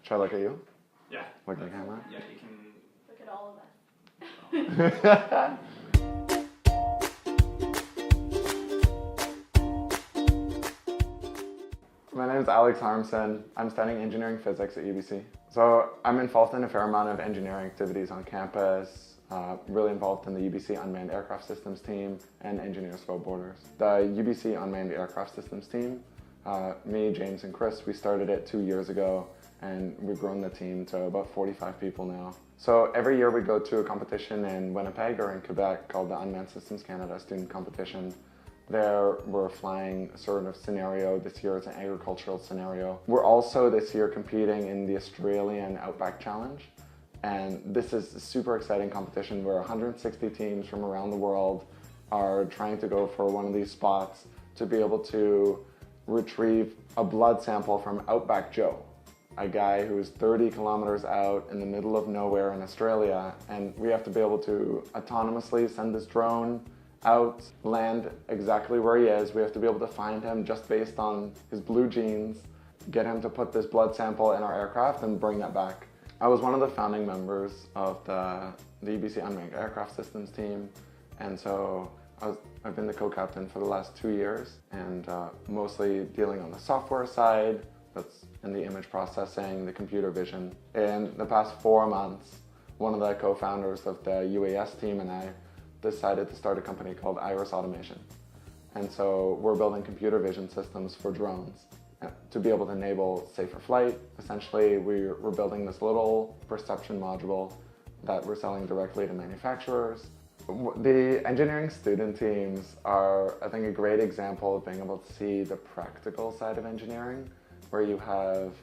Should I look at you? Yeah. Look at the camera? Yeah, you can... Look at all of us. My name is Alex Harmsen. I'm studying engineering physics at UBC. So I'm involved in a fair amount of engineering activities on campus, really involved in the UBC Unmanned Aircraft Systems team and Engineers Without Borders. The UBC Unmanned Aircraft Systems team, me, James, and Chris, we started it 2 years ago, and we've grown the team to about 45 people now. So every year we go to a competition in Winnipeg or in Quebec called the Unmanned Systems Canada Student Competition. There we're flying a sort of scenario. This year it's an agricultural scenario. We're also this year competing in the Australian Outback Challenge. And this is a super exciting competition where 160 teams from around the world are trying to go for one of these spots to be able to retrieve a blood sample from Outback Joe, a guy who's 30 kilometers out in the middle of nowhere in Australia. And we have to be able to autonomously send this drone out, land exactly where he is. We have to be able to find him just based on his blue jeans, get him to put this blood sample in our aircraft and bring that back. I was one of the founding members of the UBC Unmanned Aircraft Systems team, and so I've been the co-captain for the last 2 years, and mostly dealing on the software side, that's in the image processing, the computer vision. In the past 4 months, one of the co-founders of the UAS team and I decided to start a company called Iris Automation. And so we're building computer vision systems for drones to be able to enable safer flight. Essentially, we're building this little perception module that we're selling directly to manufacturers. The engineering student teams are, I think, a great example of being able to see the practical side of engineering, where you have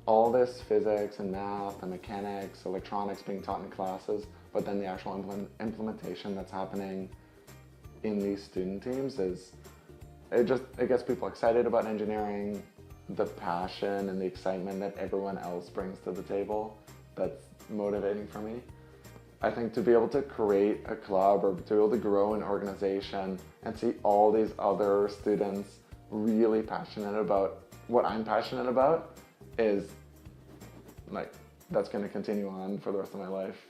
all this physics and math and mechanics, electronics being taught in classes, but then the actual implementation that's happening in these student teams it gets people excited about engineering, the passion and the excitement that everyone else brings to the table. That's motivating for me. I think to be able to create a club or to be able to grow an organization and see all these other students really passionate about what I'm passionate about is like, that's going to continue on for the rest of my life.